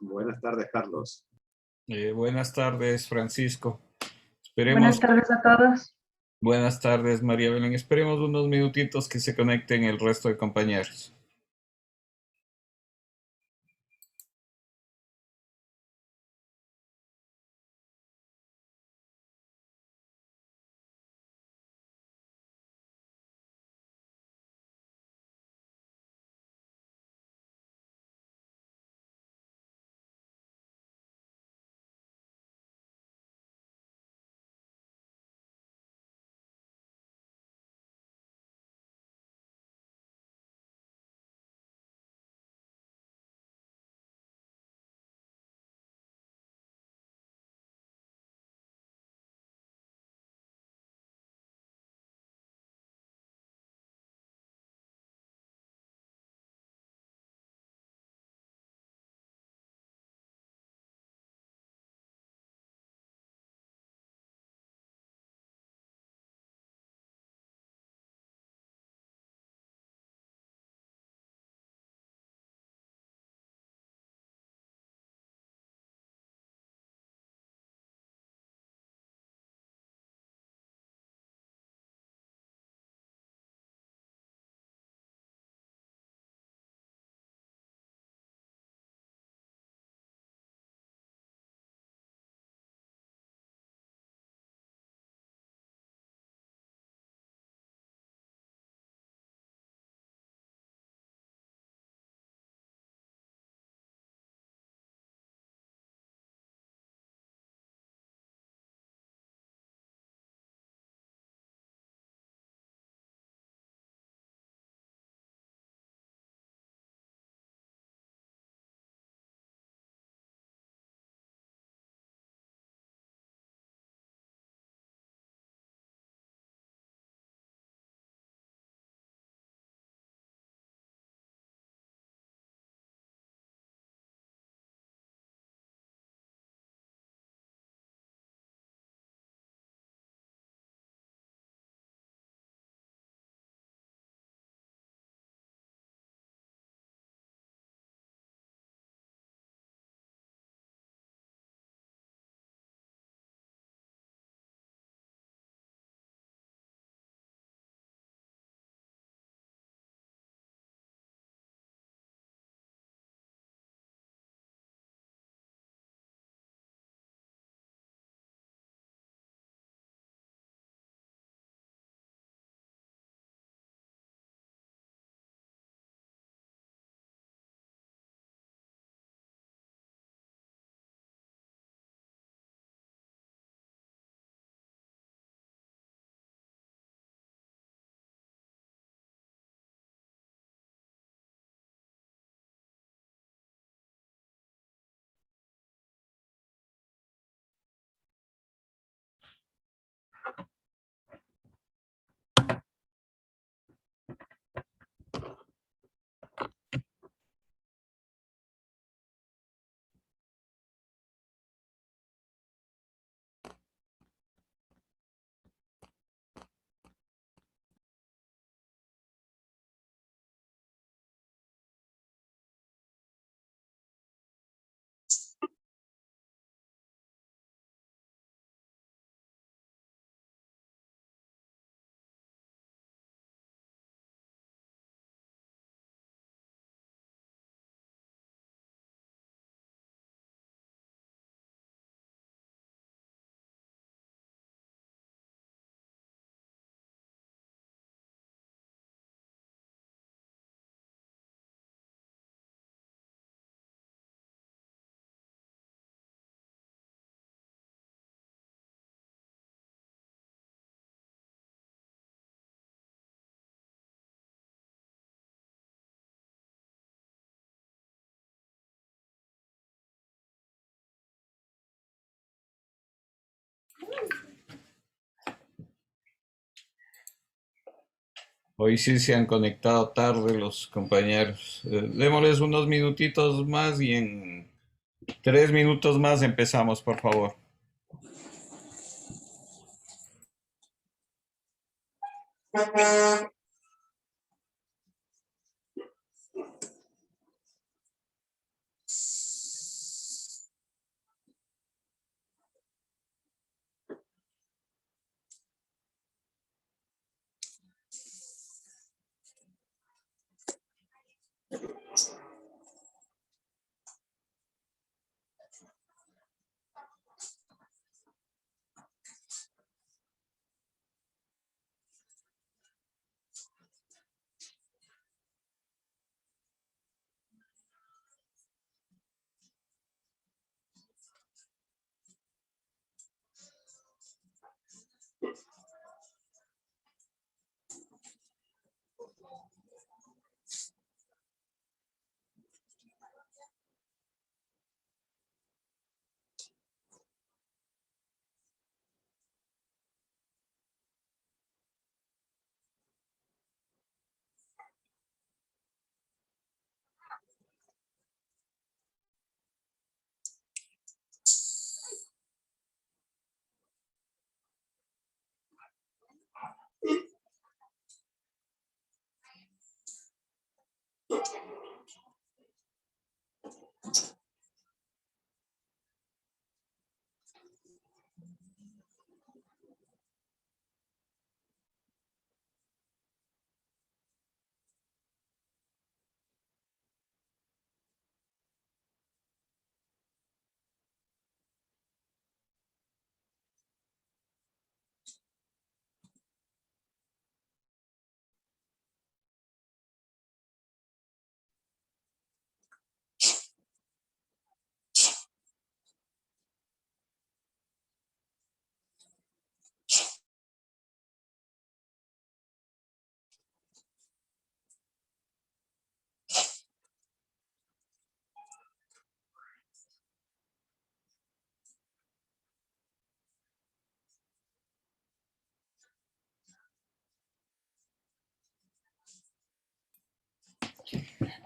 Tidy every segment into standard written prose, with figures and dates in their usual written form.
Buenas tardes, Carlos. Buenas tardes, Francisco. Buenas Esperemos, tardes a todos. buenas tardes, María Belén. Esperemos unos minutitos que se conecten el resto de compañeros. Hoy sí se han conectado tarde los compañeros. Démosles unos minutitos más y en 3 minutos más empezamos, por favor.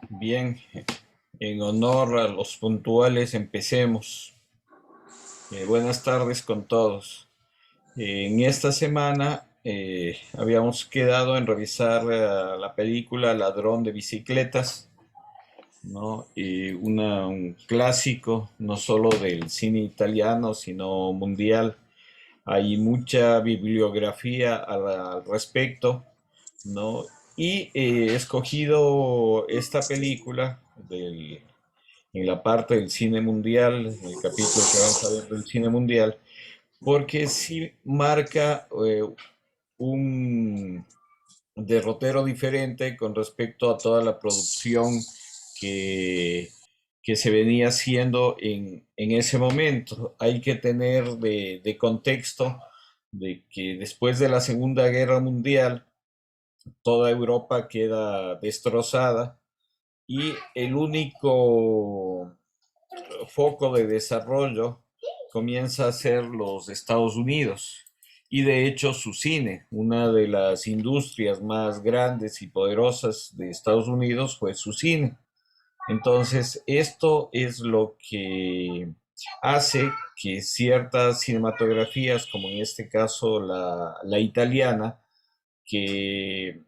Bien, en honor a los puntuales, empecemos. Buenas tardes con todos. En esta semana habíamos quedado en revisar la película Ladrón de Bicicletas, ¿no? Un clásico, no solo del cine italiano, sino mundial. Hay mucha bibliografía al respecto, ¿no? Y he escogido esta película en la parte del cine mundial, en el capítulo que vamos a ver del cine mundial, porque sí marca un derrotero diferente con respecto a toda la producción que, que se venía haciendo en ese momento. Hay que tener de contexto de que después de la Segunda Guerra Mundial, toda Europa queda destrozada y el único foco de desarrollo comienza a ser los Estados Unidos. Y de hecho su cine, una de las industrias más grandes y poderosas de Estados Unidos fue su cine. Entonces, esto es lo que hace que ciertas cinematografías, como en este caso la italiana, que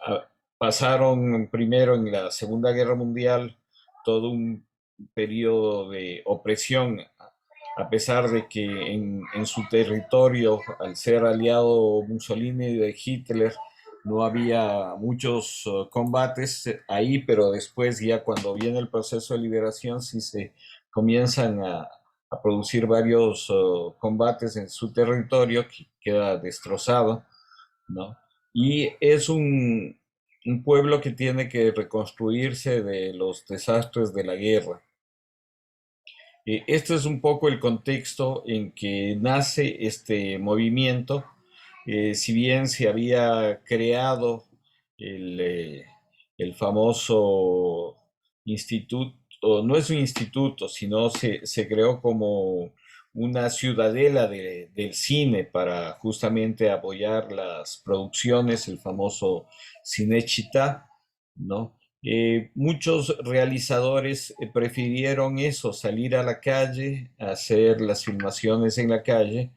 ah, pasaron primero en la Segunda Guerra Mundial todo un periodo de opresión, a pesar de que en su territorio, al ser aliado Mussolini de Hitler, no había muchos combates ahí, pero después ya cuando viene el proceso de liberación sí se comienzan a producir varios combates en su territorio que queda destrozado, ¿no? Y es un pueblo que tiene que reconstruirse de los desastres de la guerra. Este es un poco el contexto en que nace este movimiento. Si bien se había creado el, eh, el famoso instituto, no es un instituto, sino se creó como una ciudadela del cine para justamente apoyar las producciones, el famoso Cinecittà, ¿no? Muchos realizadores prefirieron eso, salir a la calle, hacer las filmaciones en la calle,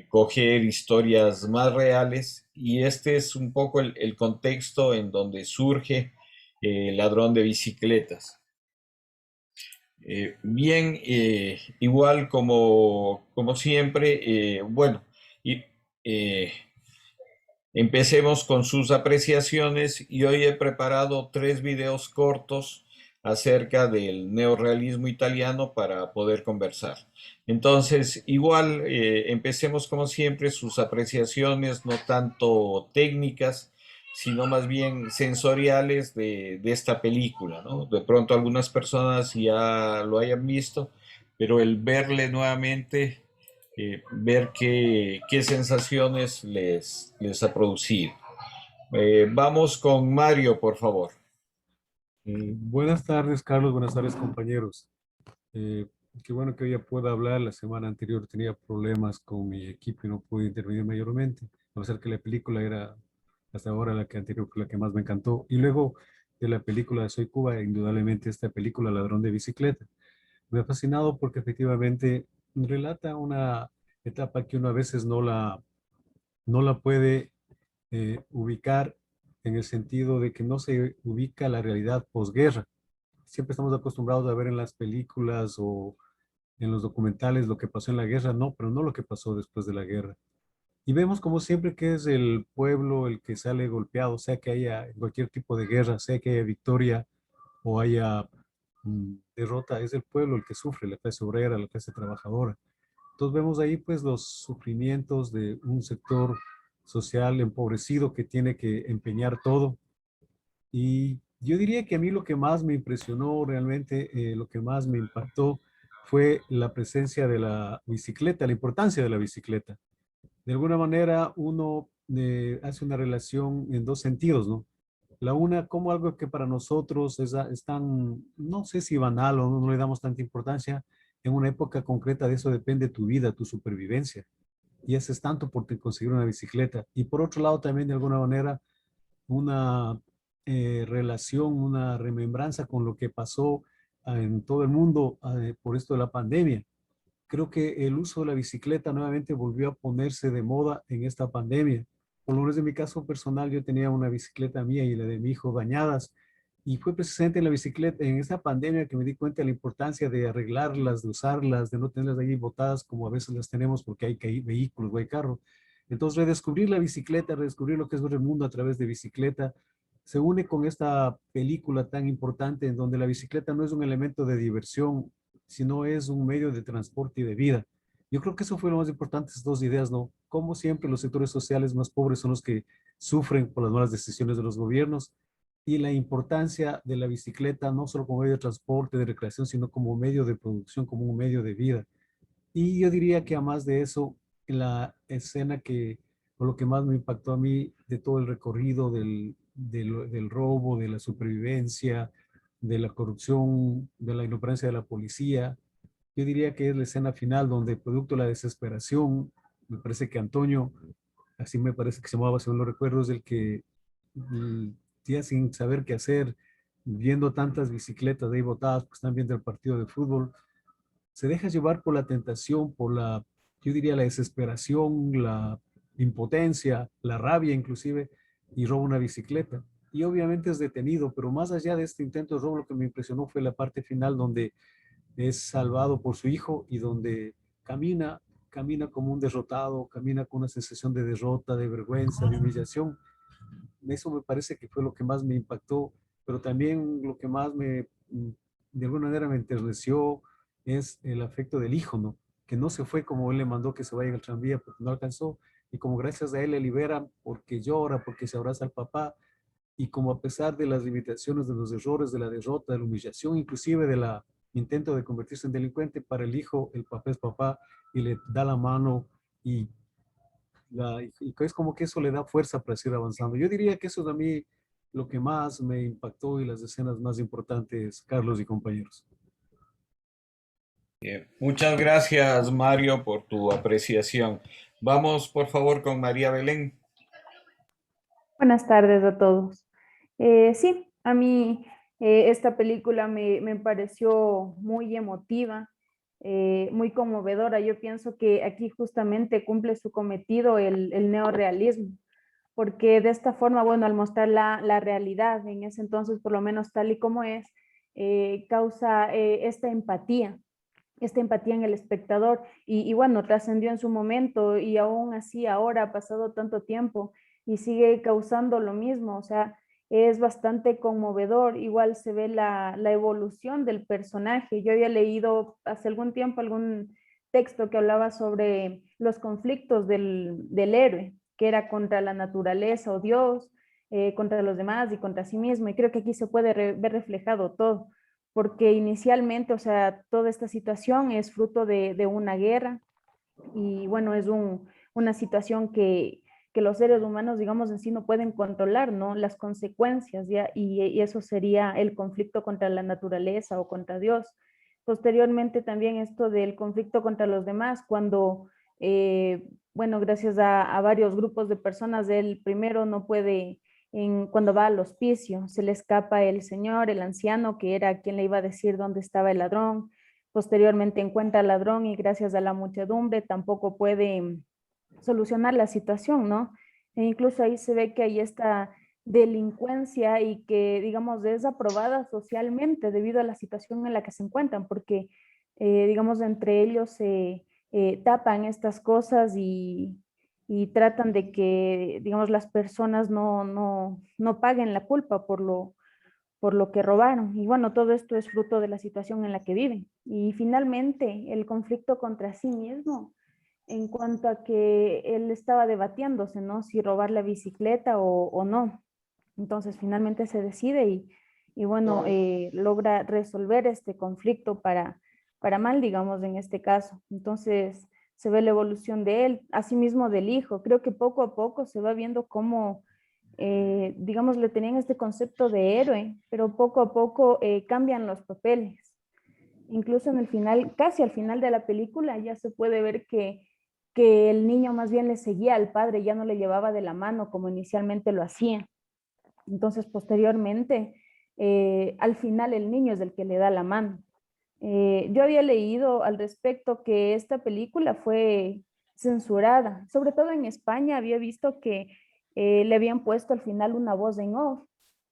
coger historias más reales, y este es un poco el contexto en donde surge Ladrón de Bicicletas. Bien, igual como siempre, bueno, y, eh, empecemos con sus apreciaciones y hoy he preparado 3 videos cortos acerca del neorrealismo italiano para poder conversar. Entonces, igual empecemos como siempre sus apreciaciones, no tanto técnicas, sino más bien sensoriales de esta película, ¿no? De pronto algunas personas ya lo hayan visto, pero el verle nuevamente ver qué sensaciones les ha producido. Vamos con Mario, por favor. Buenas tardes, Carlos. Buenas tardes, compañeros. Eh, Qué bueno que hoy ya pueda hablar. La semana anterior tenía problemas con mi equipo y no pude intervenir mayormente. A pesar que la película era hasta ahora la que anterior fue la que más me encantó. Y luego de la película de Soy Cuba, indudablemente esta película Ladrón de Bicicleta. Me ha fascinado porque efectivamente relata una etapa que uno a veces no la puede ubicar en el sentido de que no se ubica la realidad posguerra. Siempre estamos acostumbrados a ver en las películas o en los documentales lo que pasó en la guerra, no, pero no lo que pasó después de la guerra. Y vemos como siempre que es el pueblo el que sale golpeado, sea que haya cualquier tipo de guerra, sea que haya victoria o haya derrota, es el pueblo el que sufre, la clase obrera, la clase trabajadora. Entonces vemos ahí pues los sufrimientos de un sector social empobrecido que tiene que empeñar todo. Y yo diría que a mí lo que más me impresionó realmente, lo que más me impactó fue la presencia de la bicicleta, la importancia de la bicicleta. De alguna manera uno hace una relación en dos sentidos, ¿no? La una como algo que para nosotros es tan, no sé si banal o no le damos tanta importancia, en una época concreta de eso depende tu vida, tu supervivencia. Y haces tanto por conseguir una bicicleta. Y por otro lado también de alguna manera una relación, una remembranza con lo que pasó en todo el mundo por esto de la pandemia. Creo que el uso de la bicicleta nuevamente volvió a ponerse de moda en esta pandemia. Por lo menos en mi caso personal, yo tenía una bicicleta mía y la de mi hijo dañadas. Y fue precisamente en la bicicleta, en esta pandemia, que me di cuenta de la importancia de arreglarlas, de usarlas, de no tenerlas ahí botadas como a veces las tenemos porque hay vehículos o hay carro. Entonces, redescubrir la bicicleta, redescubrir lo que es ver el mundo a través de bicicleta, se une con esta película tan importante en donde la bicicleta no es un elemento de diversión, sino es un medio de transporte y de vida. Yo creo que eso fue lo más importante, estas dos ideas, ¿no? Como siempre, los sectores sociales más pobres son los que sufren por las malas decisiones de los gobiernos y la importancia de la bicicleta no solo como medio de transporte, de recreación, sino como medio de producción, como un medio de vida. Y yo diría que además de eso, la escena que, o lo que más me impactó a mí de todo el recorrido del robo, de la supervivencia, de la corrupción, de la inoperancia de la policía, yo diría que es la escena final donde, producto de la desesperación, me parece que Antonio, así me parece que se llamaba, según lo recuerdo, es el que ya sin saber qué hacer, viendo tantas bicicletas ahí botadas, pues están viendo el partido de fútbol, se deja llevar por la tentación, por la, yo diría, la desesperación, la impotencia, la rabia inclusive, y roba una bicicleta. Y obviamente es detenido, pero más allá de este intento de robo, lo que me impresionó fue la parte final donde es salvado por su hijo y donde camina como un derrotado, camina con una sensación de derrota, de vergüenza, de humillación. Eso me parece que fue lo que más me impactó, pero también lo que más de alguna manera me enterneció es el afecto del hijo, ¿no? Que no se fue como él le mandó que se vaya en el tranvía porque no alcanzó, y como gracias a él le liberan porque llora, porque se abraza al papá, y como a pesar de las limitaciones, de los errores, de la derrota, de la humillación, inclusive de la intento de convertirse en delincuente, para el hijo el papá es papá y le da la mano y y es como que eso le da fuerza para seguir avanzando. Yo diría que eso es a mí lo que más me impactó y las escenas más importantes, Carlos y compañeros. Bien. Muchas gracias, Mario, por tu apreciación. Vamos, por favor, con María Belén. Buenas tardes a todos. Sí, a mí esta película me pareció muy emotiva, muy conmovedora. Yo pienso que aquí justamente cumple su cometido el neorrealismo, porque de esta forma, bueno, al mostrar la realidad en ese entonces, por lo menos tal y como es, causa esta empatía en el espectador y bueno, trascendió en su momento y aún así ahora ha pasado tanto tiempo y sigue causando lo mismo, o sea, es bastante conmovedor, igual se ve la evolución del personaje. Yo había leído hace algún tiempo algún texto que hablaba sobre los conflictos del héroe, que era contra la naturaleza o Dios, contra los demás y contra sí mismo, y creo que aquí se puede ver reflejado todo porque inicialmente, o sea, toda esta situación es fruto de una guerra y bueno, es una situación que los seres humanos, digamos, en sí no pueden controlar, ¿no? Las consecuencias, ¿ya? Y eso sería el conflicto contra la naturaleza o contra Dios. Posteriormente también esto del conflicto contra los demás, cuando, bueno, gracias a varios grupos de personas, el primero no puede cuando va al hospicio, se le escapa el señor, el anciano, que era quien le iba a decir dónde estaba el ladrón. Posteriormente encuentra al ladrón y gracias a la muchedumbre tampoco puede solucionar la situación, ¿no? E incluso ahí se ve que hay esta delincuencia y que, digamos, es aprobada socialmente debido a la situación en la que se encuentran, porque, digamos, entre ellos se tapan estas cosas y tratan de que, digamos, las personas no paguen la culpa por lo que robaron. Y bueno, todo esto es fruto de la situación en la que viven. Y finalmente, el conflicto contra sí mismo, en cuanto a que él estaba debatiéndose, ¿no? Si robar la bicicleta o no. Entonces, finalmente se decide y bueno, logra resolver este conflicto para mal, digamos, en este caso. Entonces, se ve la evolución de él, asimismo del hijo. Creo que poco a poco se va viendo cómo digamos, le tenían este concepto de héroe, pero poco a poco cambian los papeles. Incluso en el final, casi al final de la película, ya se puede ver que el niño más bien le seguía al padre, ya no le llevaba de la mano como inicialmente lo hacía. Entonces, posteriormente, al final el niño es el que le da la mano. Yo había leído al respecto que esta película fue censurada, sobre todo en España había visto que le habían puesto al final una voz en off,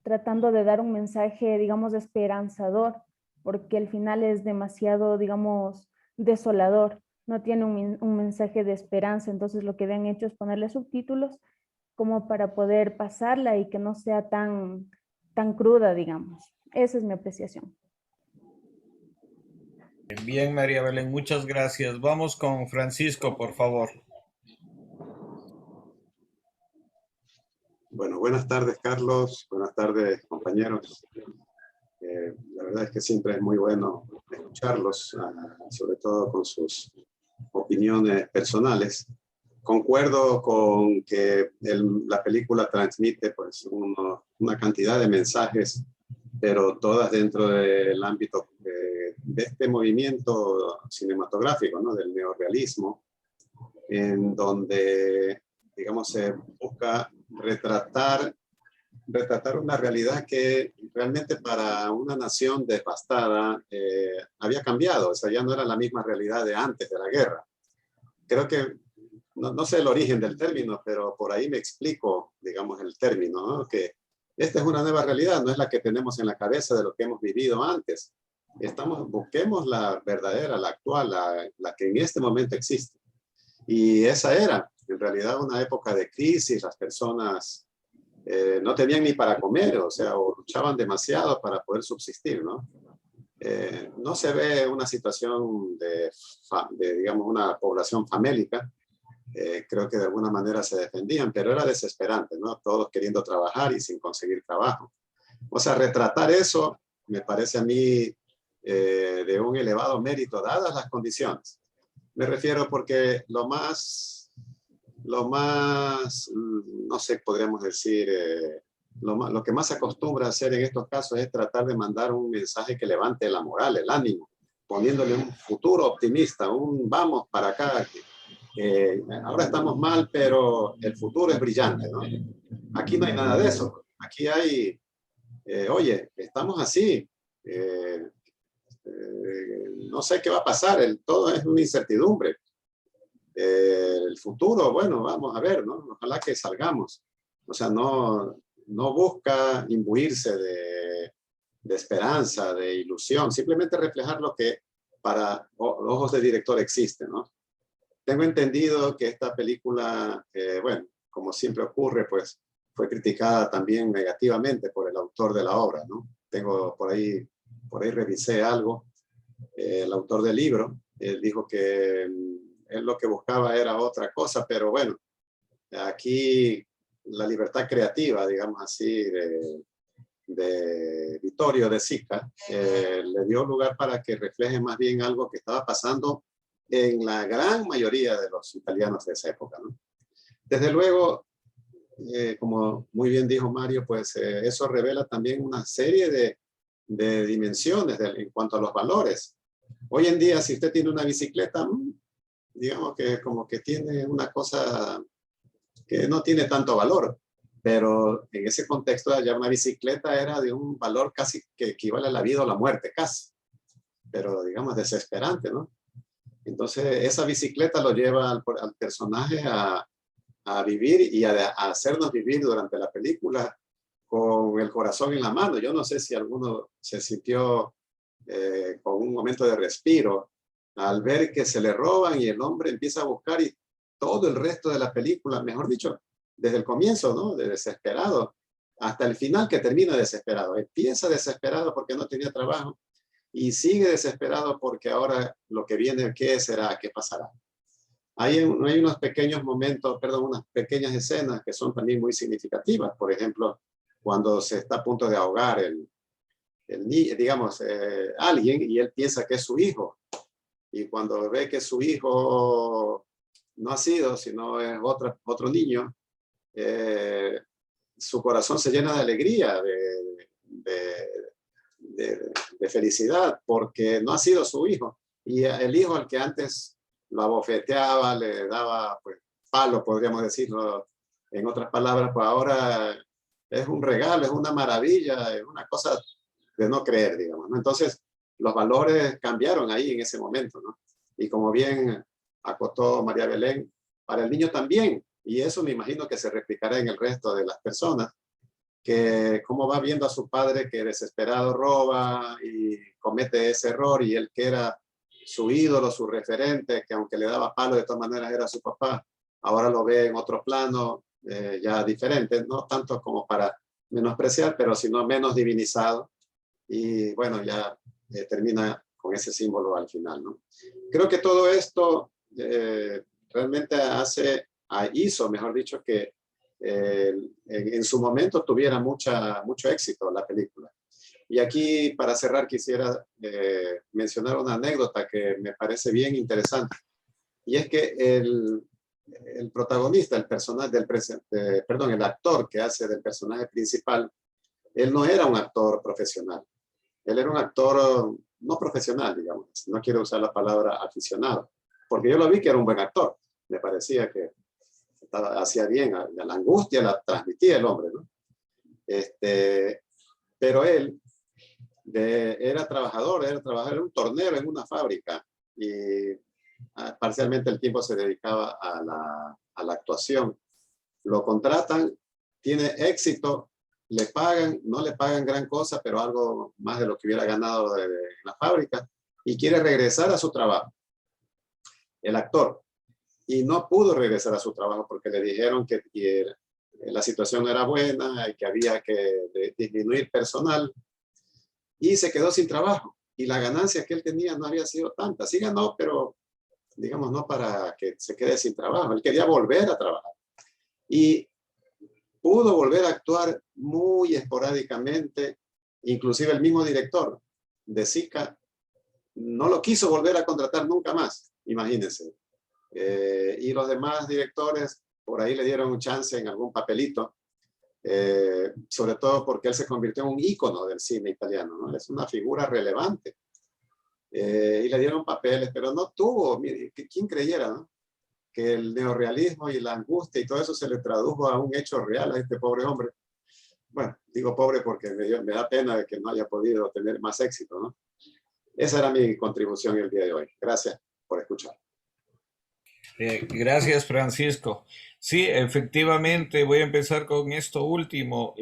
tratando de dar un mensaje, digamos, esperanzador, porque el final es demasiado, digamos, desolador, no tiene un mensaje de esperanza, entonces lo que habían hecho es ponerle subtítulos como para poder pasarla y que no sea tan cruda, digamos. Esa es mi apreciación. Bien, María Belén, muchas gracias. Vamos con Francisco, por favor. Bueno, buenas tardes, Carlos. Buenas tardes, compañeros. La verdad es que siempre es muy bueno escucharlos, sobre todo con sus opiniones personales. Concuerdo con que la película transmite pues, una cantidad de mensajes, pero todas dentro del ámbito de este movimiento cinematográfico, ¿no? Del neorrealismo, en donde, digamos, se busca retratar una realidad que realmente para una nación devastada había cambiado, o sea, ya no era la misma realidad de antes de la guerra. Creo que, no sé el origen del término, pero por ahí me explico, digamos, el término, ¿no? Que esta es una nueva realidad, no es la que tenemos en la cabeza de lo que hemos vivido antes. Busquemos la verdadera, la actual, la que en este momento existe. Y esa era, en realidad, una época de crisis. Las personas no tenían ni para comer, o sea, o luchaban demasiado para poder subsistir, ¿no? No se ve una situación digamos, una población famélica. Creo que de alguna manera se defendían, pero era desesperante, ¿no? Todos queriendo trabajar y sin conseguir trabajo. O sea, retratar eso me parece a mí de un elevado mérito, dadas las condiciones. Me refiero porque no sé, podríamos decir, lo que más se acostumbra a hacer en estos casos es tratar de mandar un mensaje que levante la moral, el ánimo, poniéndole un futuro optimista, un vamos para acá, ahora estamos mal, pero el futuro es brillante, ¿no? Aquí no hay nada de eso. Aquí hay, oye, estamos así, no sé qué va a pasar, todo es una incertidumbre. El futuro, bueno, vamos a ver, ¿no? Ojalá que salgamos. O sea, no busca imbuirse de esperanza, de ilusión, simplemente reflejar lo que para ojos de director existe, ¿no? Tengo entendido que esta película, bueno, como siempre ocurre, pues fue criticada también negativamente por el autor de la obra, ¿no? Tengo por ahí revisé algo. El autor del libro, él dijo que él lo que buscaba era otra cosa, pero bueno, aquí la libertad creativa, digamos así, de Vittorio De Sica, le dio lugar para que refleje más bien algo que estaba pasando en la gran mayoría de los italianos de esa época, ¿no? Desde luego, como muy bien dijo Mario, pues eso revela también una serie de dimensiones en cuanto a los valores. Hoy en día, si usted tiene una bicicleta, digamos que como que tiene una cosa que no tiene tanto valor, pero en ese contexto ya una bicicleta era de un valor casi que equivale a la vida o la muerte, casi, pero digamos desesperante, ¿no? Entonces esa bicicleta lo lleva al personaje a vivir y a hacernos vivir durante la película con el corazón en la mano. Yo no sé si alguno se sintió con un momento de respiro al ver que se le roban y el hombre empieza a buscar y todo el resto de la película, mejor dicho, desde el comienzo, ¿no? De desesperado hasta el final que termina desesperado. Empieza desesperado porque no tenía trabajo y sigue desesperado porque ahora lo que viene, ¿qué será? ¿Qué pasará? Hay unos pequeños momentos, perdón, unas pequeñas escenas que son también muy significativas. Por ejemplo, cuando se está a punto de ahogar digamos, alguien y él piensa que es su hijo. Y cuando ve que su hijo no ha sido, sino es otro niño, su corazón se llena de alegría, de felicidad, porque no ha sido su hijo. Y el hijo al que antes lo abofeteaba, le daba pues, palo, podríamos decirlo en otras palabras, pues ahora es un regalo, es una maravilla, es una cosa de no creer, digamos, ¿no? Entonces, los valores cambiaron ahí en ese momento, ¿no? Y como bien acotó María Belén, para el niño también, y eso me imagino que se replicará en el resto de las personas, que cómo va viendo a su padre que desesperado roba y comete ese error, y él que era su ídolo, su referente, que aunque le daba palo de todas maneras era su papá, ahora lo ve en otro plano, ya diferente, no tanto como para menospreciar, pero sino menos divinizado, y bueno, ya termina con ese símbolo al final, ¿no? Creo que todo esto realmente hizo, mejor dicho, que en su momento tuviera mucho éxito la película. Y aquí, para cerrar, quisiera mencionar una anécdota que me parece bien interesante. Y es que el protagonista, el personaje perdón, el actor que hace del personaje principal, él no era un actor profesional. Él era un actor no profesional, digamos. No quiero usar la palabra aficionado, porque yo lo vi que era un buen actor. Me parecía que hacía bien, la angustia la transmitía el hombre, ¿no? Pero él era trabajador, era un tornero en una fábrica, y parcialmente el tiempo se dedicaba a la actuación. Lo contratan, tiene éxito, le pagan, no le pagan gran cosa, pero algo más de lo que hubiera ganado en la fábrica, y quiere regresar a su trabajo, el actor. Y no pudo regresar a su trabajo porque le dijeron que la situación no era buena y que había que disminuir personal, y se quedó sin trabajo. Y la ganancia que él tenía no había sido tanta. Sí ganó, pero digamos no para que se quede sin trabajo. Él quería volver a trabajar. Y pudo volver a actuar muy esporádicamente. Inclusive el mismo director de Sica no lo quiso volver a contratar nunca más, imagínense. Y los demás directores por ahí le dieron un chance en algún papelito, sobre todo porque él se convirtió en un ícono del cine italiano, ¿no? Es una figura relevante. Y le dieron papeles, pero no tuvo, mire, ¿quién creyera, no? Que el neorrealismo y la angustia y todo eso se le tradujo a un hecho real a este pobre hombre. Bueno, digo pobre porque me da pena de que no haya podido tener más éxito, ¿no? Esa era mi contribución el día de hoy. Gracias por escuchar. Gracias, Francisco. Sí, efectivamente, voy a empezar con esto último.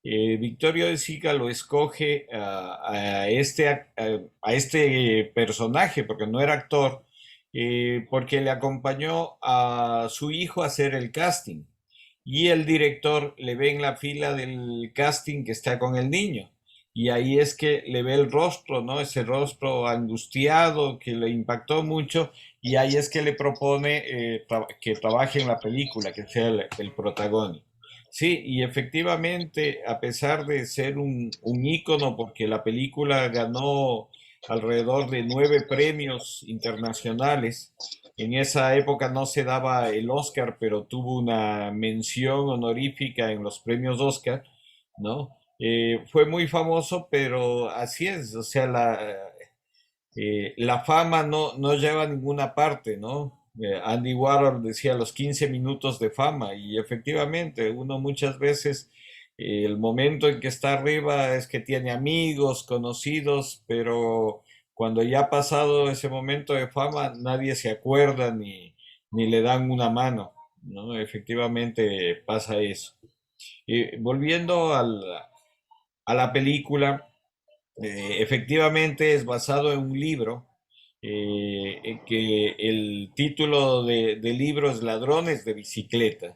Vittorio De Sica lo escoge a este personaje, porque no era actor, porque le acompañó a su hijo a hacer el casting. Y el director le ve en la fila del casting que está con el niño. Y ahí es que le ve el rostro, ¿no? Ese rostro angustiado que le impactó mucho, y ahí es que le propone que trabaje en la película, que sea el protagónico. Sí, y efectivamente, a pesar de ser un ícono, porque la película ganó alrededor de 9 premios internacionales, en esa época no se daba el Oscar, pero tuvo una mención honorífica en los premios Oscar, ¿no? Fue muy famoso, pero así es, o sea, la fama no lleva a ninguna parte, ¿no? Andy Warhol decía los 15 minutos de fama, y efectivamente uno muchas veces el momento en que está arriba es que tiene amigos, conocidos, pero cuando ya ha pasado ese momento de fama nadie se acuerda ni le dan una mano, ¿no? Efectivamente pasa eso. Volviendo a la película. Efectivamente es basado en un libro, que el título del libro es Ladrones de Bicicleta,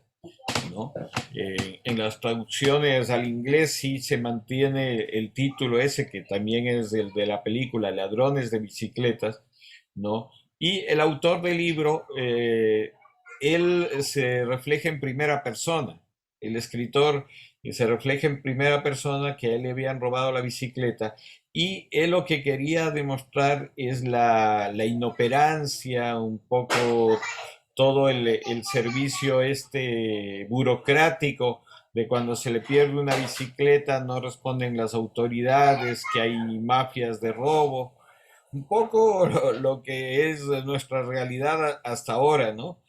¿no? En las traducciones al inglés sí se mantiene el título ese, que también es el de la película, Ladrones de Bicicletas, ¿no? Y el autor del libro, él se refleja en primera persona. El escritor se refleja en primera persona que a él le habían robado la bicicleta, y él lo que quería demostrar es la inoperancia, un poco todo el servicio burocrático, de cuando se le pierde una bicicleta no responden las autoridades, que hay mafias de robo, un poco lo que es nuestra realidad hasta ahora, ¿no?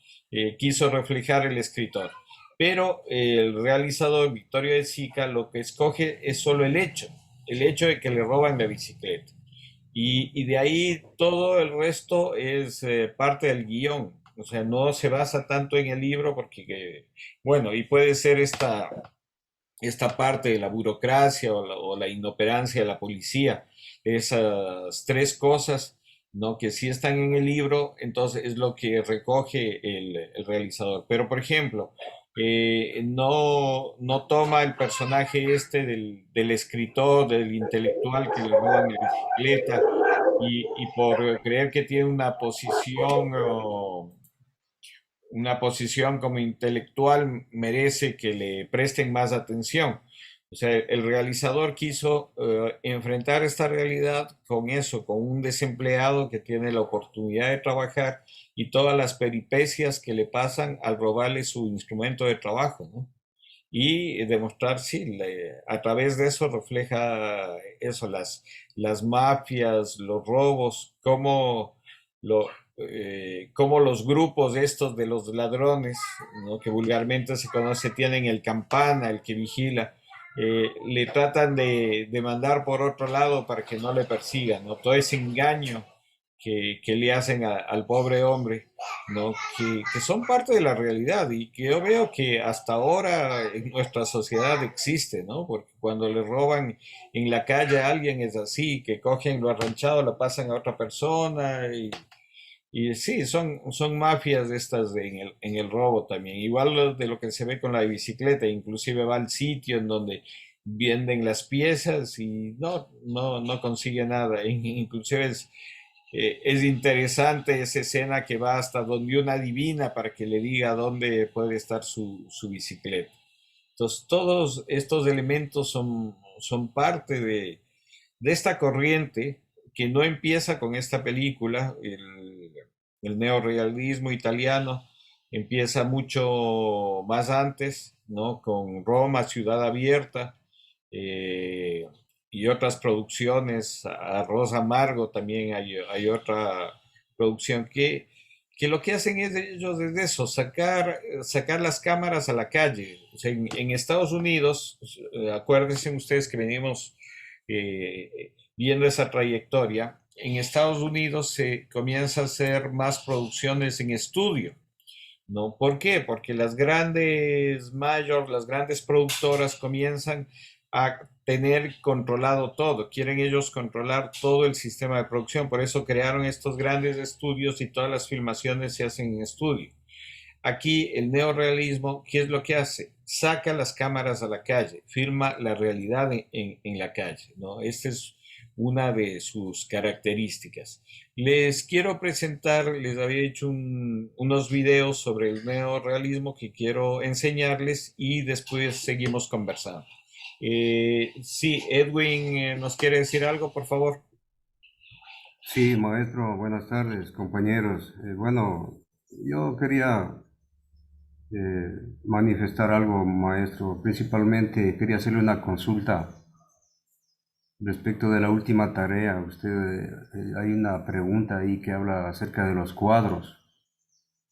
Quiso reflejar el escritor. pero el realizador Victorio De Sica lo que escoge es solo el hecho de que le roban la bicicleta. Y de ahí todo el resto es parte del guión. O sea, no se basa tanto en el libro porque, bueno, y puede ser esta parte de la burocracia o la inoperancia de la policía, esas tres cosas, ¿no? Que sí están en el libro, entonces es lo que recoge el realizador. Pero, por ejemplo, no toma el personaje este del escritor, del intelectual que le roban la bicicleta y por creer que tiene una posición como intelectual merece que le presten más atención. O sea, el realizador quiso enfrentar esta realidad con eso, con un desempleado que tiene la oportunidad de trabajar y todas las peripecias que le pasan al robarle su instrumento de trabajo, ¿no? Y demostrar, sí, a través de eso refleja eso, las mafias, los robos, lo, cómo los grupos estos de los ladrones, ¿no? Que vulgarmente se conoce, tienen el campana, el que vigila, le tratan de mandar por otro lado para que no le persigan, ¿no? Todo ese engaño que le hacen al pobre hombre, ¿no? Que son parte de la realidad y que yo veo que hasta ahora en nuestra sociedad existe, ¿no? Porque cuando le roban en la calle a alguien es así, que cogen lo arranchado, lo pasan a otra persona y sí, son mafias estas en el robo también. Igual de lo que se ve con la bicicleta, inclusive va al sitio en donde venden las piezas y no consigue nada. Inclusive es interesante esa escena que va hasta donde una adivina para que le diga dónde puede estar su bicicleta. Entonces, todos estos elementos son parte de esta corriente que no empieza con esta película, el neorrealismo italiano, empieza mucho más antes, ¿no? Con Roma, Ciudad Abierta, eh, y otras producciones, Arroz Amargo también hay otra producción que lo que hacen es ellos es eso, sacar las cámaras a la calle. O sea, en Estados Unidos, acuérdense ustedes que venimos viendo esa trayectoria, en Estados Unidos se comienza a hacer más producciones en estudio, ¿no? ¿Por qué? Porque las grandes productoras comienzan a tener controlado todo, quieren ellos controlar todo el sistema de producción, por eso crearon estos grandes estudios y todas las filmaciones se hacen en estudio. Aquí el neorealismo, ¿qué es lo que hace? Saca las cámaras a la calle, filma la realidad en la calle, ¿no? Esta es una de sus características. Les quiero presentar, les había hecho unos videos sobre el neorealismo que quiero enseñarles y después seguimos conversando. Sí, Edwin, ¿nos quiere decir algo, por favor? Sí, maestro, buenas tardes, compañeros. Bueno, yo quería manifestar algo, maestro. Principalmente quería hacerle una consulta respecto de la última tarea. Hay una pregunta ahí que habla acerca de los cuadros.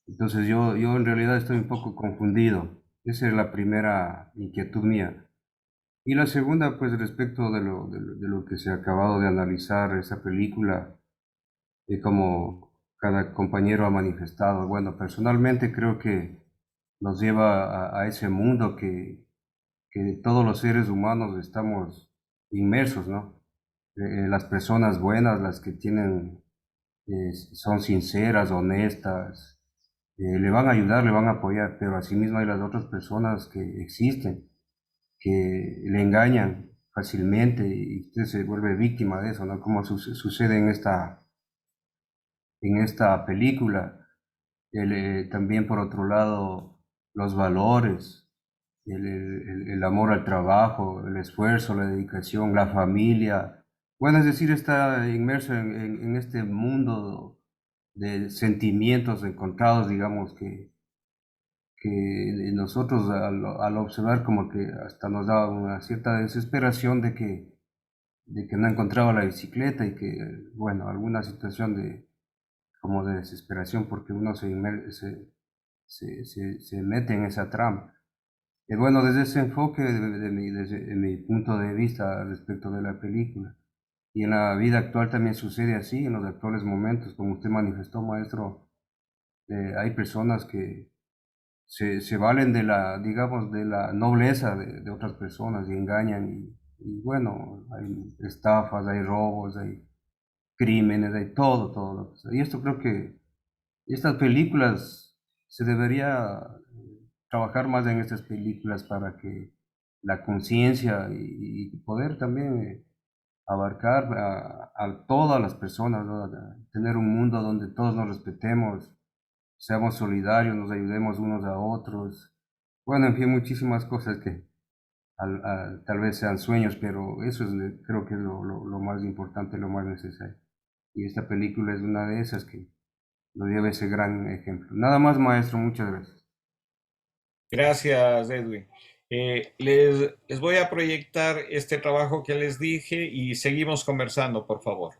Entonces yo en realidad estoy un poco confundido. Esa es la primera inquietud mía. Y la segunda, pues respecto de lo que se ha acabado de analizar, esa película. Y como cada compañero ha manifestado, bueno, personalmente creo que nos lleva a ese mundo que todos los seres humanos estamos inmersos, ¿no? Las personas buenas, las que son sinceras, honestas, le van a ayudar, le van a apoyar, pero asimismo hay las otras personas que existen, que le engañan fácilmente y usted se vuelve víctima de eso, ¿no? Como sucede en esta película. También por otro lado, los valores, el amor al trabajo, el esfuerzo, la dedicación, la familia. Bueno, es decir, está inmerso en este mundo de sentimientos encontrados, digamos, que nosotros al observar como que hasta nos da una cierta desesperación de que no encontraba la bicicleta y que, bueno, alguna situación como de desesperación porque uno se mete en esa trama. Bueno, desde ese enfoque, desde mi punto de vista respecto de la película, y en la vida actual también sucede así, en los actuales momentos, como usted manifestó, maestro, hay personas que se valen de la, digamos, de la nobleza de otras personas y engañan y bueno, hay estafas, hay robos, hay crímenes, hay todo, todo. Y esto creo que estas películas se debería trabajar más en estas películas para que la conciencia y poder también abarcar a todas las personas, ¿no? Tener un mundo donde todos nos respetemos, seamos solidarios, nos ayudemos unos a otros. Bueno, en fin, muchísimas cosas que tal vez sean sueños, pero eso es, creo que es lo más importante, lo más necesario. Y esta película es una de esas que nos lleva ese gran ejemplo. Nada más, maestro, muchas gracias. Gracias, Edwin. Les voy a proyectar este trabajo que les dije y seguimos conversando, por favor.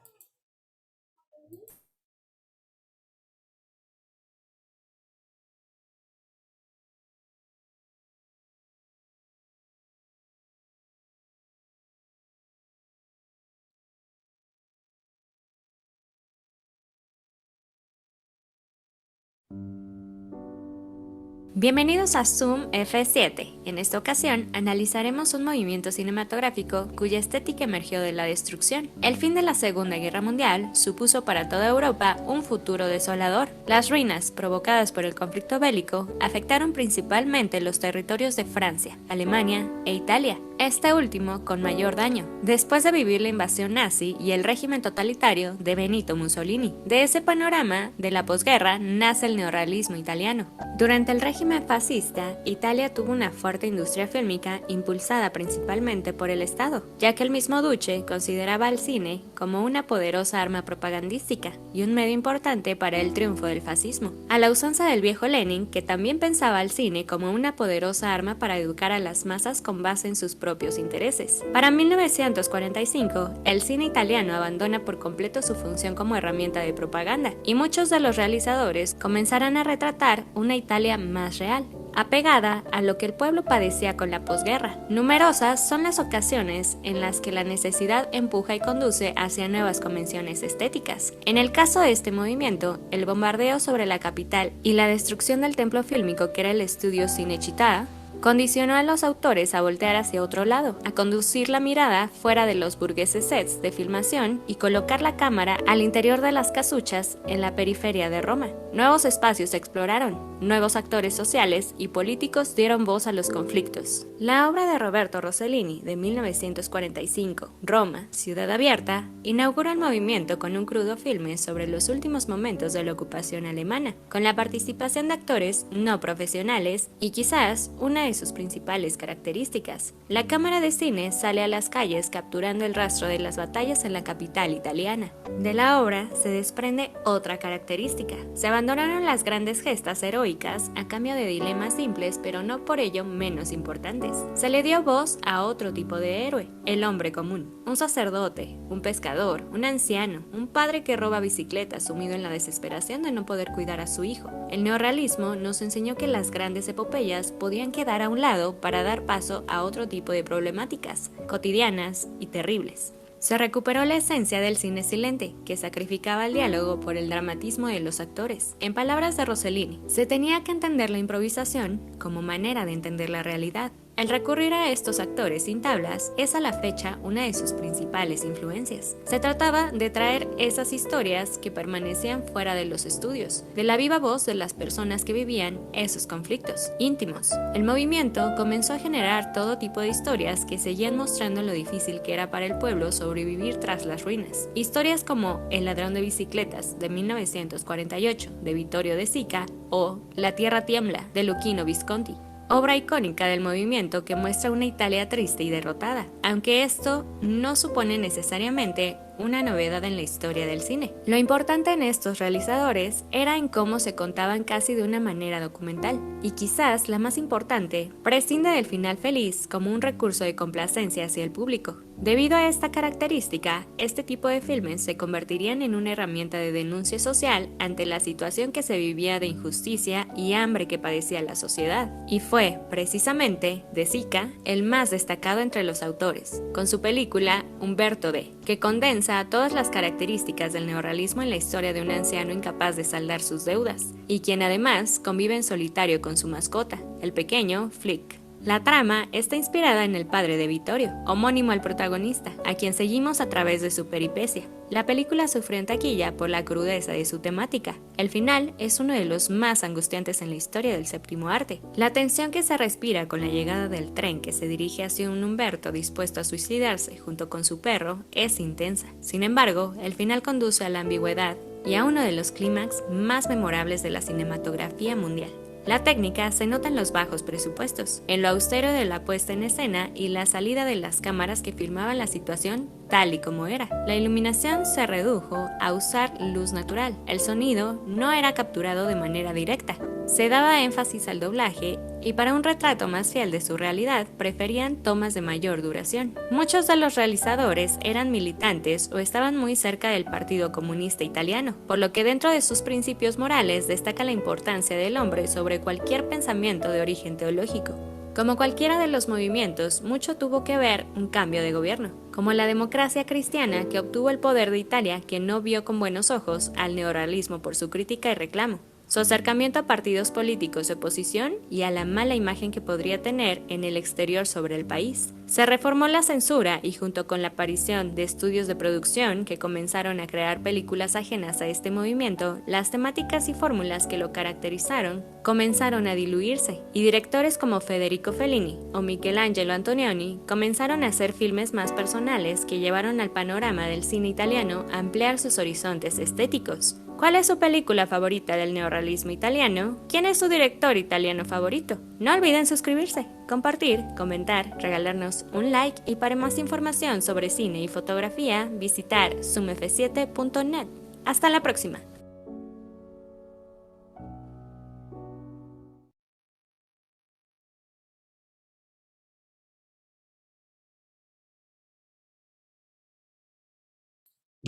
Bienvenidos a Zoom F7. En esta ocasión analizaremos un movimiento cinematográfico cuya estética emergió de la destrucción. El fin de la Segunda Guerra Mundial supuso para toda Europa un futuro desolador. Las ruinas provocadas por el conflicto bélico afectaron principalmente los territorios de Francia, Alemania e Italia, este último con mayor daño, después de vivir la invasión nazi y el régimen totalitario de Benito Mussolini. De ese panorama de la posguerra nace el neorrealismo italiano. Durante el régimen fascista, Italia tuvo una fuerte industria fílmica impulsada principalmente por el Estado, ya que el mismo Duce consideraba al cine como una poderosa arma propagandística y un medio importante para el triunfo del fascismo, a la usanza del viejo Lenin, que también pensaba al cine como una poderosa arma para educar a las masas con base en sus propios intereses. Para 1945, el cine italiano abandona por completo su función como herramienta de propaganda, y muchos de los realizadores comenzarán a retratar una Italia más real, apegada a lo que el pueblo padecía con la posguerra. Numerosas son las ocasiones en las que la necesidad empuja y conduce hacia nuevas convenciones estéticas. En el caso de este movimiento, el bombardeo sobre la capital y la destrucción del templo fílmico que era el estudio Cinecittà condicionó a los autores a voltear hacia otro lado, a conducir la mirada fuera de los burgueses sets de filmación y colocar la cámara al interior de las casuchas en la periferia de Roma. Nuevos espacios se exploraron, nuevos actores sociales y políticos dieron voz a los conflictos. La obra de Roberto Rossellini de 1945, Roma, Ciudad Abierta, inauguró el movimiento con un crudo filme sobre los últimos momentos de la ocupación alemana, con la participación de actores no profesionales y quizás una de sus principales características. La cámara de cine sale a las calles capturando el rastro de las batallas en la capital italiana. De la obra se desprende otra característica. Se abandonaron las grandes gestas heroicas a cambio de dilemas simples, pero no por ello menos importantes. Se le dio voz a otro tipo de héroe, el hombre común. Un sacerdote, un pescador, un anciano, un padre que roba bicicletas sumido en la desesperación de no poder cuidar a su hijo. El neorrealismo nos enseñó que las grandes epopeyas podían quedar a un lado para dar paso a otro tipo de problemáticas, cotidianas y terribles. Se recuperó la esencia del cine silente, que sacrificaba el diálogo por el dramatismo de los actores. En palabras de Rossellini, se tenía que entender la improvisación como manera de entender la realidad. El recurrir a estos actores sin tablas es a la fecha una de sus principales influencias. Se trataba de traer esas historias que permanecían fuera de los estudios, de la viva voz de las personas que vivían esos conflictos íntimos. El movimiento comenzó a generar todo tipo de historias que seguían mostrando lo difícil que era para el pueblo sobrevivir tras las ruinas. Historias como El ladrón de bicicletas de 1948 de Vittorio De Sica o La tierra tiembla de Luchino Visconti, obra icónica del movimiento que muestra una Italia triste y derrotada, aunque esto no supone necesariamente una novedad en la historia del cine. Lo importante en estos realizadores era en cómo se contaban casi de una manera documental, y quizás la más importante, prescinde del final feliz como un recurso de complacencia hacia el público. Debido a esta característica, este tipo de filmes se convertirían en una herramienta de denuncia social ante la situación que se vivía de injusticia y hambre que padecía la sociedad. Y fue, precisamente, De Sica el más destacado entre los autores, con su película Umberto D., que condensa todas las características del neorrealismo en la historia de un anciano incapaz de saldar sus deudas, y quien además convive en solitario con su mascota, el pequeño Flick. La trama está inspirada en el padre de Vittorio, homónimo al protagonista, a quien seguimos a través de su peripecia. La película sufrió en taquilla por la crudeza de su temática. El final es uno de los más angustiantes en la historia del séptimo arte. La tensión que se respira con la llegada del tren que se dirige hacia un Humberto dispuesto a suicidarse junto con su perro es intensa. Sin embargo, el final conduce a la ambigüedad y a uno de los clímax más memorables de la cinematografía mundial. La técnica se nota en los bajos presupuestos, en lo austero de la puesta en escena y la salida de las cámaras que filmaban la situación tal y como era. La iluminación se redujo a usar luz natural. El sonido no era capturado de manera directa. Se daba énfasis al doblaje y para un retrato más fiel de su realidad preferían tomas de mayor duración. Muchos de los realizadores eran militantes o estaban muy cerca del Partido Comunista Italiano, por lo que dentro de sus principios morales destaca la importancia del hombre sobre cualquier pensamiento de origen teológico. Como cualquiera de los movimientos, mucho tuvo que ver un cambio de gobierno, como la democracia cristiana que obtuvo el poder de Italia, que no vio con buenos ojos al neorrealismo por su crítica y reclamo, su acercamiento a partidos políticos de oposición y a la mala imagen que podría tener en el exterior sobre el país. Se reformó la censura y junto con la aparición de estudios de producción que comenzaron a crear películas ajenas a este movimiento, las temáticas y fórmulas que lo caracterizaron comenzaron a diluirse y directores como Federico Fellini o Michelangelo Antonioni comenzaron a hacer filmes más personales que llevaron al panorama del cine italiano a ampliar sus horizontes estéticos. ¿Cuál es su película favorita del neorrealismo italiano? ¿Quién es su director italiano favorito? No olviden suscribirse, compartir, comentar, regalarnos un like y para más información sobre cine y fotografía, visitar zoomf7.net. Hasta la próxima.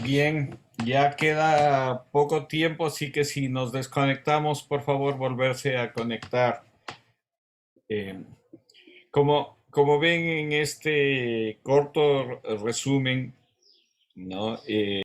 Bien, ya queda poco tiempo, así que si nos desconectamos, por favor, volverse a conectar. Eh, como ven en este corto resumen, ¿no?